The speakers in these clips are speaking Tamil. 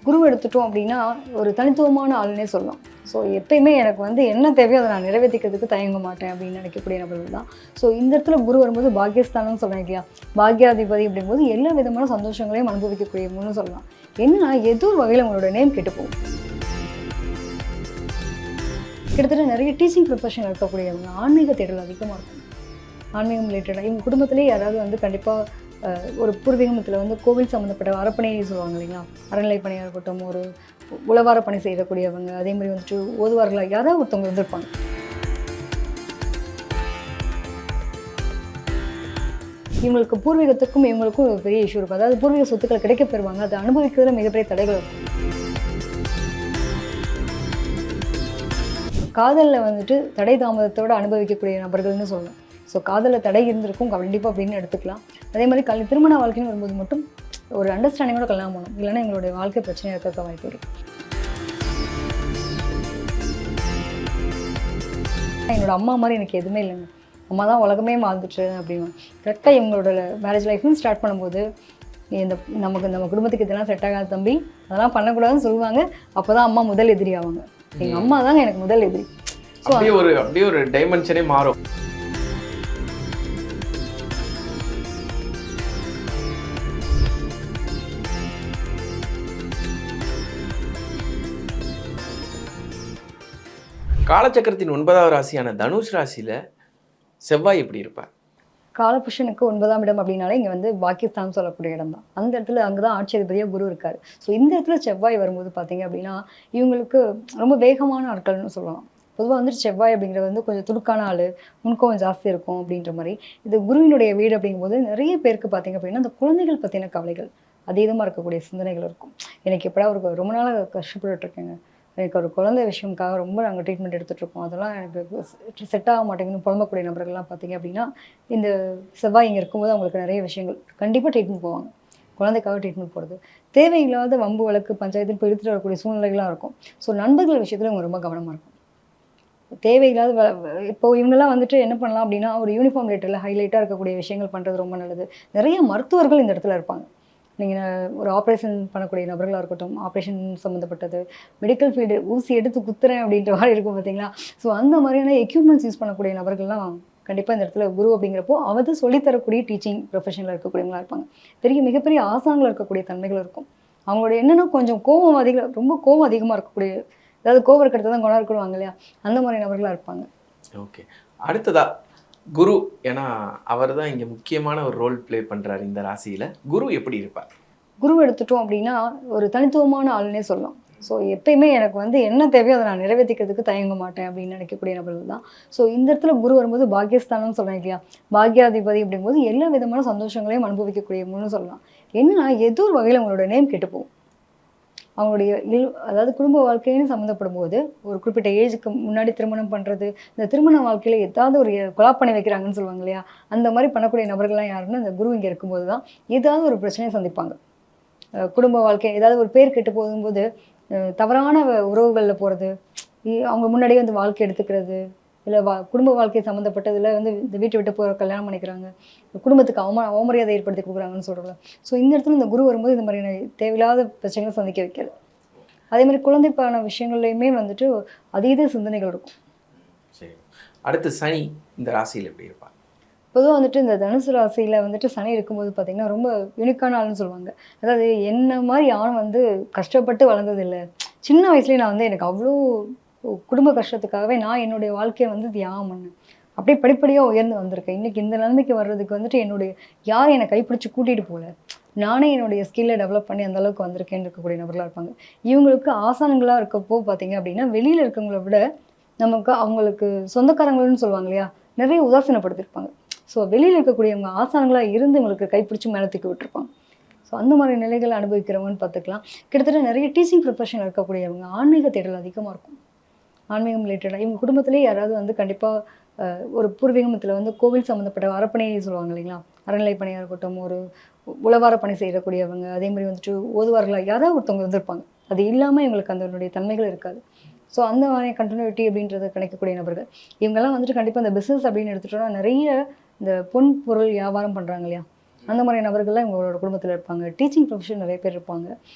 குரு எடுத்துட்டோம் அப்படின்னா ஒரு தனித்துவமான ஆளுன்னே சொல்லலாம். ஸோ எப்பயுமே எனக்கு வந்து என்ன தேவையோ அதை நான் நிறைவேற்றிக்கிறதுக்கு தயங்க மாட்டேன் அப்படின்னு நினைக்கக்கூடிய நபர்கள் தான். ஸோ இந்த இடத்துல குரு வரும்போது பாக்கியஸ்தானம்னு சொல்கிறேன் இல்லையா, பாக்யாதிபதி அப்படிங்கும்போது எல்லா விதமான சந்தோஷங்களையும் அனுபவிக்கக்கூடியவங்கன்னு சொல்லலாம். என்னன்னா ஏதோ ஒரு வகையில் உங்களோட நேம் கெட்டு போகும். கிட்டத்தட்ட நிறைய டீச்சிங் ப்ரொஃபஷனில் இருக்கக்கூடியவங்க ஆன்மீக தேடல் அதிகமாக இருக்கும். ஆன்மீகம் ரிலேட்டடாக இவங்க குடும்பத்திலேயே யாராவது வந்து கண்டிப்பாக ஒரு பூர்வீகத்தில் வந்து கோவில் சம்மந்தப்பட்ட அரப்பணை சொல்லுவாங்க இல்லைங்களா, அறநிலை பணியாக இருக்கட்டும், ஒரு உளவார பணி செய்யக்கூடியவங்க, அதே மாதிரி வந்துட்டு ஓதுவார்களாக யாராவது ஒருத்தவங்க இருந்திருப்பாங்க. இவங்களுக்கு பூர்வீகத்துக்கும் இவங்களுக்கும் ஒரு பெரிய இஷ்யூ இருக்கும். அதாவது பூர்வீக சொத்துக்கள் கிடைக்க பெறுவாங்க, அதை அனுபவிக்கிறதுல மிகப்பெரிய தடைகள் இருக்கும். காதலில் வந்துட்டு தடை தாமதத்தோடு அனுபவிக்கக்கூடிய நபர்கள்னு சொல்லலாம். ஸோ காதலில் தடை இருந்திருக்கும் கண்டிப்பாக அப்படின்னு எடுத்துக்கலாம். அதே மாதிரி திருமண வாழ்க்கைன்னு வரும்போது மட்டும் ஒரு அண்டர்ஸ்டாண்டிங்கோட கல்யாணம் பண்ணணும், இல்லைன்னா எங்களுடைய வாழ்க்கை பிரச்சனையாக இருக்க வாய்ப்பு இருக்குது. என்னோட அம்மா மாதிரி எனக்கு எதுவுமே இல்லைங்க, அம்மா தான் உலகமே வாழ்ந்துட்டு அப்படின்னு. கரெக்டாக இவங்களோட மேரேஜ் லைஃப்னு ஸ்டார்ட் பண்ணும்போது நம்ம குடும்பத்துக்கு இதெல்லாம் செட் ஆகாத தம்பி, அதெல்லாம் பண்ணக்கூடாதுன்னு சொல்லுவாங்க. அப்போ தான் அம்மா முதல் எதிரி ஆவாங்க. எங்கள் அம்மா தாங்க எனக்கு முதல் எதிரி. ஸோ அப்படியே ஒரு டைமென்ஷனே மாறும். காலச்சக்கரத்தின் 9வது ராசியான தனுஷ் ராசியில செவ்வாய் எப்படி இருப்பார்? காலபுருஷனுக்கு 9ஆம் இடம் அப்படின்னாலே இங்கே வந்து பாக்கியஸ்தான் சொல்லக்கூடிய இடம் தான். அந்த இடத்துல அங்கே தான் ஆட்சி அதிபதியாக குரு இருக்கார். ஸோ இந்த இடத்துல செவ்வாய் வரும்போது பார்த்தீங்க அப்படின்னா இவங்களுக்கு ரொம்ப வேகமான ஆட்கள்னு சொல்லலாம். பொதுவாக வந்துட்டு செவ்வாய் அப்படிங்கிறது வந்து கொஞ்சம் துடுக்கான ஆள், முன்கோவம் ஜாஸ்தி இருக்கும் அப்படின்ற மாதிரி. இது குருவினுடைய வீடு அப்படிங்கும்போது நிறைய பேருக்கு பார்த்தீங்க அப்படின்னா அந்த குழந்தைகள் பற்றின கவலைகள் அதீதமாக இருக்கக்கூடிய சிந்தனைகள் இருக்கும். எனக்கு எப்படா ஒரு ரொம்ப நாளாக கஷ்டப்பட்டுருக்கேங்க, எனக்கு ஒரு குழந்தை விஷயம்காக ரொம்ப நாங்கள் ட்ரீட்மெண்ட் எடுத்துகிட்ருக்கோம், அதெல்லாம் எனக்கு செட் ஆக மாட்டேங்குன்னு புலம்பக்கூடிய நபர்கள்லாம் பார்த்தீங்க அப்படின்னா இந்த செவ்வாய் இங்கே இருக்கும்போது அவங்களுக்கு நிறைய விஷயங்கள் கண்டிப்பாக ட்ரீட்மெண்ட் போவாங்க. குழந்தைக்காக ட்ரீட்மெண்ட் போகிறது, தேவையில்லாத வம்பு வழக்கு பஞ்சாயத்துன்னு போய் எடுத்துகிட்டு வரக்கூடிய சூழ்நிலைகளாக இருக்கும். ஸோ நண்பர்கள் விஷயத்தில் இவங்க ரொம்ப கவனமாக இருக்கும். தேவையில்லாத இப்போ இவங்கெல்லாம் வந்துட்டு என்ன பண்ணலாம் அப்படின்னா ஒரு யூனிஃபார்ம் லேட்டரில் ஹைலைட்டாக இருக்கக்கூடிய விஷயங்கள் பண்ணுறது ரொம்ப நல்லது. நிறைய மருத்துவர்கள் இந்த இடத்துல இருப்பாங்க. நீங்கள் ஒரு ஆப்ரேஷன் பண்ணக்கூடிய நபர்களாக இருக்கட்டும், ஆப்ரேஷன் சம்மந்தப்பட்டது, மெடிக்கல் ஃபீல்டு, ஊசி எடுத்து குத்துறேன் அப்படின்ற மாதிரி இருக்கும் பார்த்தீங்களா. ஸோ அந்த மாதிரியான எக்யூப்மெண்ட்ஸ் யூஸ் பண்ணக்கூடிய நபர்கள்லாம் கண்டிப்பாக இந்த இடத்துல குரு அப்படிங்கிறப்போ அவர் சொல்லித்தரக்கூடிய டீச்சிங் ப்ரொஃபஷனில் இருக்கக்கூடியவங்களாக இருப்பாங்க. மிகப்பெரிய ஆசான்கள் இருக்கக்கூடிய தன்மைகள் இருக்கும். அவங்களோட என்னென்னா கொஞ்சம் ரொம்ப கோவம் அதிகமாக இருக்கக்கூடிய, அதாவது கோவம் இருக்கிறது தான் குணம் இருக்கணுவாங்க இல்லையா, அந்த மாதிரி நபர்களாக இருப்பாங்க. ஓகே, அடுத்ததா குரு, ஏன்னா அவர் தான் இங்கே முக்கியமான ஒரு ரோல் ப்ளே பண்ணுறாரு இந்த ராசியில். குரு எப்படி இருப்பார்? குரு எடுத்துட்டோம் அப்படின்னா ஒரு தனித்துவமான ஆளுன்னே சொல்லலாம். ஸோ எப்பயுமே எனக்கு வந்து என்ன தேவையோ அதை நான் நிறைவேற்றிக்கிறதுக்கு தயங்க மாட்டேன் அப்படின்னு நினைக்கக்கூடிய நபர்கள் தான். ஸோ இந்த இடத்துல குரு வரும்போது பாக்கியஸ்தானம்னு சொல்கிறேன் இல்லையா, பாக்யாதிபதி அப்படிங்கும்போது எல்லா விதமான சந்தோஷங்களையும் அனுபவிக்கக்கூடியவங்கன்னு சொல்லலாம். என்னன்னா ஏதோ ஒரு வகையில் உங்களோட நேம் கெட்டு போகும். அவங்களுடைய அதாவது குடும்ப வாழ்க்கைன்னு சம்மந்தப்படும் போது ஒரு குறிப்பிட்ட ஏஜுக்கு முன்னாடி திருமணம் பண்ணுறது, இந்த திருமண வாழ்க்கையில் ஏதாவது ஒரு கொலாப் பண்ணி வைக்கிறாங்கன்னு சொல்லுவாங்க இல்லையா, அந்த மாதிரி பண்ணக்கூடிய நபர்கள்லாம் யாருன்னா இந்த குரு இங்கே இருக்கும்போது தான் ஏதாவது ஒரு பிரச்சனையை சந்திப்பாங்க. குடும்ப வாழ்க்கை ஏதாவது ஒரு பேர் கெட்டு போகும்போது தவறான உறவுகளில் போகிறது, அவங்க முன்னாடியே வந்து வாழ்க்கை எடுத்துக்கிறது, இல்லை குடும்ப வாழ்க்கை சம்மந்தப்பட்டதில் வந்து இந்த வீட்டை விட்டு போகிற கல்யாணம் பண்ணிக்கிறாங்க, குடும்பத்துக்கு அவமரியாதை ஏற்படுத்தி கொடுக்குறாங்கன்னு சொல்கிறோம்ல. ஸோ இந்த இடத்துல இந்த குரு வரும்போது இந்த மாதிரியான தேவையில்லாத பிரச்சனைகளை சந்திக்க வைக்கிறது. அதே மாதிரி குழந்தைக்கான விஷயங்கள்லையுமே வந்துட்டு அதீத சிந்தனைகள் இருக்கும். சரி, அடுத்து சனி இந்த ராசியில் எப்படி இருப்பார்? பொதுவாக வந்துட்டு இந்த தனுசு ராசியில் வந்துட்டு சனி இருக்கும்போது பார்த்திங்கன்னா ரொம்ப யூனிக்கான ஆள்னு சொல்லுவாங்க. அதாவது என்ன மாதிரி யாரும் வந்து கஷ்டப்பட்டு வளர்ந்ததில்லை, சின்ன வயசுலேயே நான் வந்து எனக்கு அவ்வளோ குடும்ப கஷ்டத்துக்காகவே நான் என்னுடைய வாழ்க்கையை வந்து தியாகம் பண்ணேன், அப்படியே படிப்படியாக உயர்ந்து வந்திருக்கேன். இன்றைக்கி இந்த நிலைமைக்கு வர்றதுக்கு வந்துட்டு யாரும் என்னை கைப்பிடிச்சி கூட்டிகிட்டு போகல, நானே என்னுடைய ஸ்கில்லை டெவலப் பண்ணி அந்த அளவுக்கு வந்திருக்கேன்னு இருக்கக்கூடிய நபர்களாக இருப்பாங்க. இவங்களுக்கு ஆசானங்களாக இருக்கப்போ பார்த்தீங்க அப்படின்னா வெளியில் இருக்கவங்கள விட நமக்கு அவங்களுக்கு சொந்தக்காரங்கள்னு சொல்லுவாங்க இல்லையா, நிறைய உதாசீனப்படுத்திருப்பாங்க. ஸோ வெளியில் இருக்கக்கூடியவங்க ஆசானங்களாக இருந்து இவங்களுக்கு கைப்பிடிச்சி மேலே தூக்கி விட்டுருப்பாங்க. ஸோ அந்த மாதிரி நிலைகளை அனுபவிக்கிறவங்கன்னு பார்த்துக்கலாம். கிட்டத்தட்ட நிறைய டீச்சிங் ப்ரொஃபஷனில் இருக்கக்கூடியவங்க ஆன்மீக தேடல் அதிகமாக இருக்கும். ஆன்மீகம் ரிலேட்டடாக இவங்க குடும்பத்திலேயே யாராவது வந்து கண்டிப்பாக ஒரு பூர்வீகத்தில் வந்து கோவில் சம்மந்தப்பட்ட அரப்பணை சொல்லுவாங்க இல்லைங்களா, அறநிலை பணியாக இருக்கட்டும், ஒரு உளவார பணி செய்யக்கூடியவங்க, அதே மாதிரி வந்துட்டு ஓதுவார்களாக யாராவது ஒருத்தவங்க வந்திருப்பாங்க. அது இல்லாமல் இவங்களுக்கு அதனுடைய தன்மைகள் இருக்காது. ஸோ அந்த மாதிரி கண்டினியூட்டி அப்படின்றத கிடைக்கக்கூடிய நபர்கள் இவங்கெல்லாம் வந்துட்டு கண்டிப்பாக இந்த பிஸ்னஸ் அப்படின்னு எடுத்துட்டோம்னா நிறைய இந்த பொன் பொருள் வியாபாரம் பண்ணுறாங்க இல்லையா, அந்த மாதிரி நபர்கள்லாம் இவங்களோட குடும்பத்தில் இருப்பாங்க. டீச்சிங் ப்ரொஃபஷன் நிறைய பேர் இருப்பாங்க.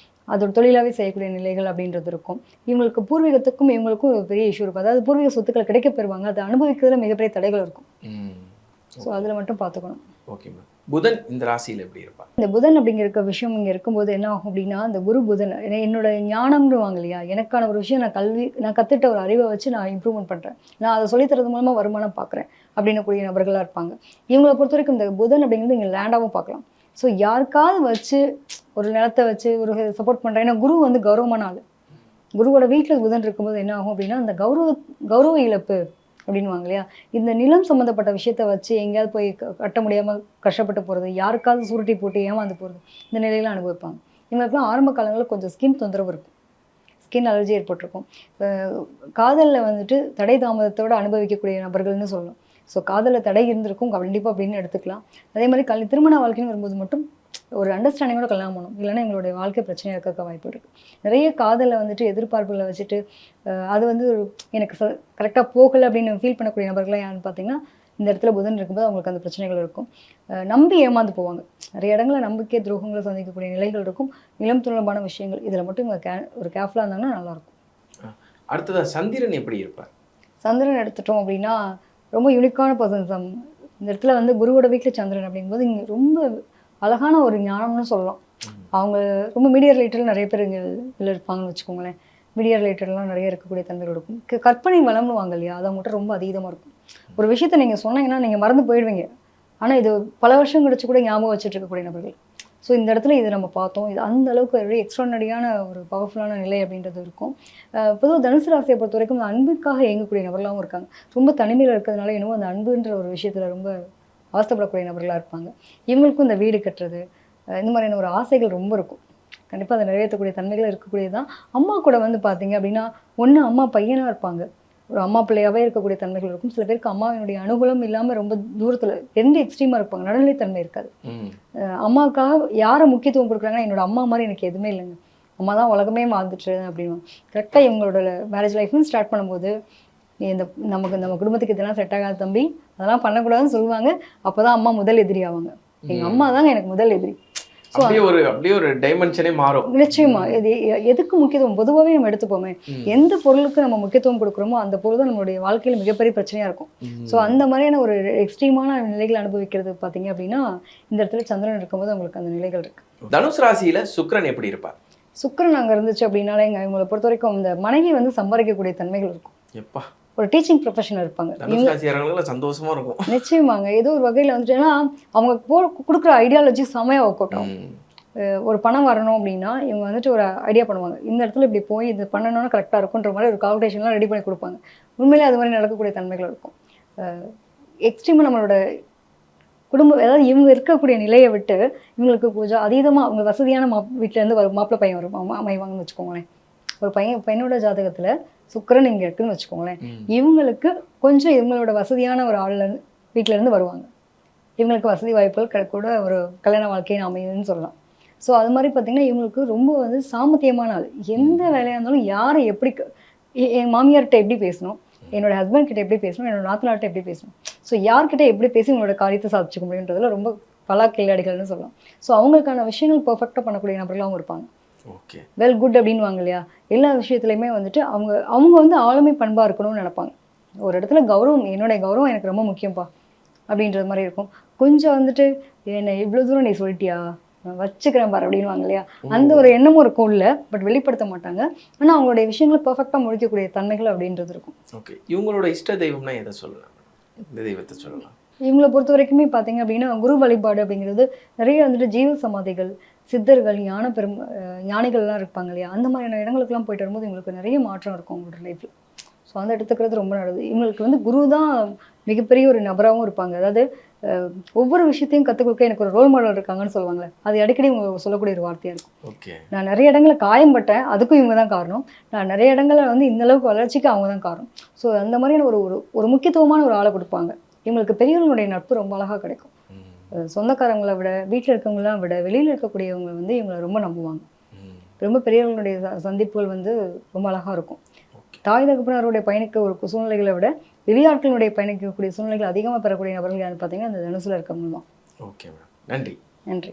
அதோட தொழிலாகவே செய்யக்கூடிய நிலைகள் அப்படின்றது இருக்கும். இவங்களுக்கு பூர்வீகத்துக்கும் இவங்களுக்கும் ஒரு பெரிய இஷ்யூ இருக்கும். அதாவது பூர்வீக சொத்துக்கள் கிடைக்க பெறுவாங்க, அதை அனுபவிக்கிறதுல மிகப்பெரிய தடைகள் இருக்கும். ஸோ அதில் மட்டும் பார்த்துக்கணும். Okay ma'am. புதன் இந்த ராசியில் எப்படி இருப்பார்? இந்த புதன் அப்படிங்கிற விஷயம் இங்கே இருக்கும்போது என்ன ஆகும் அப்படின்னா, இந்த குரு புதன் என்னோட ஞானம்னு வாங்க இல்லையா, எனக்கான ஒரு விஷயம் நான் கற்றுட்ட ஒரு அறிவை வச்சு நான் இம்ப்ரூவ்மெண்ட் பண்ணுறேன், நான் அதை சொல்லித்தரது மூலமாக வருமானம் பார்க்குறேன் அப்படின்னக்கூடிய நபர்களாக இருப்பாங்க. இவங்களை பொறுத்த வரைக்கும் இந்த புதன் அப்படிங்கிறது இங்கே லேண்டாகவும் பார்க்கலாம். ஸோ யாருக்காவது வச்சு ஒரு நிலத்தை வச்சு ஒரு சப்போர்ட் பண்ணுறேன். ஏன்னா குரு வந்து கௌரவமான ஆள். குருவோட வீட்டில் புதன் இருக்கும்போது என்ன ஆகும் அப்படின்னா, அந்த கௌரவ இழப்பு அப்படின்வாங்க இல்லையா, இந்த நிலம் சம்மந்தப்பட்ட விஷயத்த வச்சு எங்கேயாவது போய் கட்ட முடியாமல் கஷ்டப்பட்டு போகிறது, யாருக்காவது சுருட்டி போட்டு ஏமாந்து போகிறது, இந்த நிலையெல்லாம் அனுபவிப்பாங்க. இவங்களுக்குலாம் ஆரம்ப காலங்களில் கொஞ்சம் ஸ்கின் தொந்தரவு இருக்கும், ஸ்கின் அலர்ஜி ஏற்பட்டிருக்கும். காதலில் வந்துட்டு தடை தாமதத்தோடு அனுபவிக்கக்கூடிய நபர்கள்னு சொல்லணும். ஸோ காதலில் தடை இருந்திருக்கும் கண்டிப்பாக அப்படின்னு எடுத்துக்கலாம். அதே மாதிரி திருமண வாழ்க்கைன்னு வரும்போது மட்டும் ஒரு அண்டர்ஸ்டாண்டிங்கோட கல்யாணம் பண்ணணும், இல்லைன்னா எங்களுடைய வாழ்க்கை பிரச்சனையாக இருக்க வாய்ப்பு இருக்குது. நிறைய காதலில் வந்துட்டு எதிர்பார்ப்புகளை வச்சுட்டு அது வந்து எனக்கு கரெக்டாக போகலை அப்படின்னு ஃபீல் பண்ணக்கூடிய நபர்கள்லாம் யாருன்னு பார்த்தீங்கன்னா, இந்த இடத்துல புதன் இருக்கும்போது அவங்களுக்கு அந்த பிரச்சனைகள் இருக்கும். நம்பி ஏமாந்து போவாங்க. நிறைய இடங்களில் நம்பிக்கை துரோகங்களை சந்திக்கக்கூடிய நிலைகள் இருக்கும். நிலம் தொடர்பான விஷயங்கள் இதில் மட்டும் இவங்க ஒரு கேர்ஃபுல்லாக இருந்தாங்கன்னா நல்லாயிருக்கும். அடுத்ததாக சந்திரன் எப்படி இருப்பார்? சந்திரன் எடுத்துட்டோம் அப்படின்னா ரொம்ப யூனிக்கான பர்சன்ஸ். இந்த இடத்துல வந்து குருவோட வீட்டில் சந்திரன் அப்படிங்கும்போது இங்கே ரொம்ப அழகான ஒரு ஞானம்னு சொல்லலாம். அவங்க ரொம்ப மீடியா ரிலேட்டட் நிறைய பேர் இங்கே இதில் இருப்பாங்கன்னு வச்சுக்கோங்களேன். மீடியா ரிலேட்டட்லாம் நிறைய இருக்கக்கூடிய தன்மைகள் இருக்கும். கற்பனை வளம்னு வாங்க இல்லையா, அது அவங்ககிட்ட ரொம்ப அதிகமாக இருக்கும். ஒரு விஷயத்த நீங்கள் சொன்னீங்கன்னா நீங்கள் மறந்து போயிடுவீங்க, ஆனால் இது பல வருஷம் கழிச்சு கூட ஞாபகம் வச்சுட்டு இருக்கக்கூடிய நபர்கள். ஸோ இந்த இடத்துல இது நம்ம பார்த்தோம், இது அந்த அளவுக்கு ஒரு எக்ஸ்ட்ரானரியான ஒரு பவர்ஃபுல்லான நிலை அப்படின்றது இருக்கும். பொதுவாக தனுசு ராசியை பொறுத்த வரைக்கும் அந்த அன்புக்காக இயங்கக்கூடிய நபர்களாகவும் இருக்காங்க. ரொம்ப தனிமையில் இருக்கிறதுனால இன்னும் அந்த அன்புன்ற ஒரு விஷயத்தில் ரொம்ப அவஸ்தப்படக்கூடிய நபர்களாக இருப்பாங்க. இவங்களுக்கும் இந்த வீடு கட்டுறது இந்த மாதிரியான ஒரு ஆசைகள் ரொம்ப இருக்கும். கண்டிப்பாக அதை நிறைவேற்றக்கூடிய தன்மைகள் இருக்கக்கூடியது தான். அம்மா கூட வந்து பார்த்தீங்க அப்படின்னா ஒன்று அம்மா பையனாக இருப்பாங்க, ஒரு அம்மா பிள்ளையாகவே இருக்கக்கூடிய தன்மைகள் இருக்கும். சில பேருக்கு அம்மாவினுடைய அனுகூலம் இல்லாமல் ரொம்ப தூரத்தில் ரெண்டு எக்ஸ்ட்ரீமாக இருப்பாங்க, நடுநிலைத்தன்மை இருக்காது. அம்மாவுக்காக யாரை முக்கியத்துவம் கொடுக்குறாங்கன்னா, என்னோட அம்மா மாதிரி எனக்கு எதுவுமே இல்லைங்க, அம்மா தான் உலகமே வாழ்ந்துட்டு அப்படின்னு. கரெக்டாக இவங்களோட மேரேஜ் லைஃப்னு ஸ்டார்ட் பண்ணும்போது இந்த நம்ம குடும்பத்துக்கு இதெல்லாம் செட் ஆகாது தம்பி, அதெல்லாம் பண்ணக்கூடாதுன்னு சொல்லுவாங்க. அப்போ தான் அம்மா முதல் எதிரி ஆவாங்க. எங்கள் அம்மா தாங்க எனக்கு முதல் எதிரி. அப்படியே ஒரு டைமென்ஷனே மாறும். நிச்சயமா. எதுக்கு முக்கியத்துவம் பொதுவாகவே நம்ம எடுத்துப்போமே, எந்த பொருளுக்கு நம்ம முக்கியத்துவம் கொடுக்குறோமோ அந்த பொருள் தான் நம்மளுடைய வாழ்க்கையில் மிகப்பெரிய பிரச்சனையா இருக்கும். ஸோ அந்த மாதிரியான ஒரு எக்ஸ்ட்ரீமான நிலைகள் அனுபவிக்கிறது பார்த்தீங்க அப்படின்னா இந்த இடத்துல சந்திரன் இருக்கும்போது உங்களுக்கு அந்த நிலைகள் இருக்கு. தனுசு ராசியில சுக்கிரன் எப்படி இருப்பார்? சுக்கிரன் அங்கே இருந்துச்சு அப்படின்னாலே இவங்களை பொறுத்த வரைக்கும் இந்த மனைவி வந்து சம்பாதிக்கக்கூடிய தன்மைகள் இருக்கும். எப்பா ஒரு டீச்சிங் ப்ரொஃபஷனல் இருப்பாங்க, சந்தோஷமா இருக்கும். நிச்சயமாங்க. ஏதோ ஒரு வகையில் வந்துட்டு ஏன்னா அவங்க கொடுக்குற ஐடியாலஜி செமையாக ஒர்க் அவுட் ஆகும். ஒரு பணம் வரணும் அப்படின்னா இவங்க வந்துட்டு ஒரு ஐடியா பண்ணுவாங்க, இந்த இடத்துல இப்படி போய் இது பண்ணணும்னா கரெக்டாக இருக்குன்ற மாதிரி ஒரு கால்குலேஷன்லாம் ரெடி பண்ணி கொடுப்பாங்க. உண்மையிலே அது மாதிரி நடக்கக்கூடிய தன்மைகள் இருக்கும். எக்ஸ்ட்ரீமாக நம்மளோட குடும்பம், அதாவது இவங்க இருக்கக்கூடிய நிலையை விட்டு இவங்களுக்கு கொஞ்சம் அதீதமாக அவங்க வசதியான வீட்டிலேருந்து மாப்பிள்ளை பையன் வரும் அமைவாங்கன்னு வச்சுக்கோங்களேன். ஒரு பையனோட ஜாதகத்தில் சுக்கிரன் இங்கே இருக்குன்னு வச்சுக்கோங்களேன், இவங்களுக்கு கொஞ்சம் இவங்களோட வசதியான ஒரு வீட்டிலேருந்து வருவாங்க. இவங்களுக்கு வசதி வாய்ப்புகள் கூட ஒரு கல்யாண வாழ்க்கையை அமையுதுன்னு சொல்லலாம். ஸோ அது மாதிரி பார்த்திங்கன்னா இவங்களுக்கு ரொம்ப வந்து சாமர்த்தியமான ஆள். எந்த வேலையாக இருந்தாலும் யாரை எப்படி என் மாமியார்கிட்ட எப்படி பேசணும், என்னோட ஹஸ்பண்ட் கிட்ட எப்படி பேசணும், என்னோட நாத்தனார்கிட்ட எப்படி பேசணும், ஸோ யார்கிட்ட எப்படி பேசி உங்களோட காரியத்தை சாதிச்சுக்க முடியுன்றதுல ரொம்ப பல கில்லாடிகள்னு சொல்லலாம். ஸோ அவங்களுக்கான விஷயங்கள் பர்ஃபெக்டாக பண்ணக்கூடிய நபர்களாகவும் இருப்பாங்க. ஓகே, வெல் குட் அப்படின்னு வாங்க இல்லையா, எல்லா விஷயத்துலையுமே வந்துட்டு அவங்க வந்து ஆளுமை பண்பாக இருக்கணும்னு நினைப்பாங்க. ஒரு இடத்துல கௌரவம், என்னுடைய கௌரவம் எனக்கு ரொம்ப முக்கியம்ப்பா அப்படின்றது மாதிரி இருக்கும். கொஞ்சம் வந்துட்டு என்னை இவ்வளோ தூரம் நீ சொல்லிட்டியா, நான் வச்சுக்கிறேன் பாரு அப்படின்னு வாங்க இல்லையா, அந்த ஒரு எண்ணமும் இருக்கும் இல்லை, பட் வெளிப்படுத்த மாட்டாங்க. ஆனால் அவங்களுடைய விஷயங்களை பர்ஃபெக்டாக முடிக்கக்கூடிய தன்மைகள் அப்படின்றது இருக்கும். ஓகே, இவங்களோட இஷ்ட தெய்வம்னா எதை சொல்லலாம், இந்த தெய்வத்தை சொல்லலாம்? இவங்களை பொறுத்த வரைக்குமே பார்த்தீங்க அப்படின்னா குரு வழிபாடு அப்படிங்கிறது நிறைய வந்துட்டு ஜீவ சமாதிகள், சித்தர்கள், ஞானிகள்லாம் இருப்பாங்க இல்லையா, அந்த மாதிரியான இடங்களுக்குலாம் போயிட்டு வரும்போது இவங்களுக்கு நிறைய மாற்றம் இருக்கும் அவங்களோட லைஃப்பில். ஸோ அந்த எடுத்துக்கிறது ரொம்ப நல்லது. இவங்களுக்கு வந்து குரு தான் மிகப்பெரிய ஒரு நபராகவும் இருப்பாங்க. அதாவது ஒவ்வொரு விஷயத்தையும் கற்றுக் கொடுக்க எனக்கு ஒரு ரோல் மாடல் இருக்காங்கன்னு சொல்லுவாங்களே, அது அடிக்கடி இவங்க சொல்லக்கூடிய ஒரு வார்த்தையாக இருக்கும். ஓகே, நான் நிறைய இடங்களில் காயம்பட்டேன், அதுக்கும் இவங்க தான் காரணம். நான் நிறைய இடங்களில் வந்து இந்த அளவுக்கு வளர்ச்சிக்கு அவங்க தான் காரணம். ஸோ அந்த மாதிரியான ஒரு முக்கியத்துவமான ஒரு ஆளை கொடுப்பாங்க. இவங்களுக்கு பெரியவங்களுடைய நட்பு ரொம்ப அழகாக கிடைக்கும். சொந்தக்காரங்களை விட, வீட்டில் இருக்கவங்களாம் விட, வெளியில் இருக்கக்கூடியவங்க வந்து இவங்களை ரொம்ப நம்புவாங்க. ரொம்ப பெரியவங்களுடைய சந்திப்புகள் வந்து ரொம்ப அழகாக இருக்கும். தாய் தகப்பனாருடைய பயணிக்க ஒரு சூழ்நிலைகளை விட வெளியாட்களுடைய பயணிக்கக்கூடிய சூழ்நிலைகள் அதிகமாக பெறக்கூடிய நபர்கள் யாருன்னு பார்த்தீங்கன்னா அந்த தனுசுல இருக்கவங்க தான். ஓகே மேம், நன்றி. நன்றி.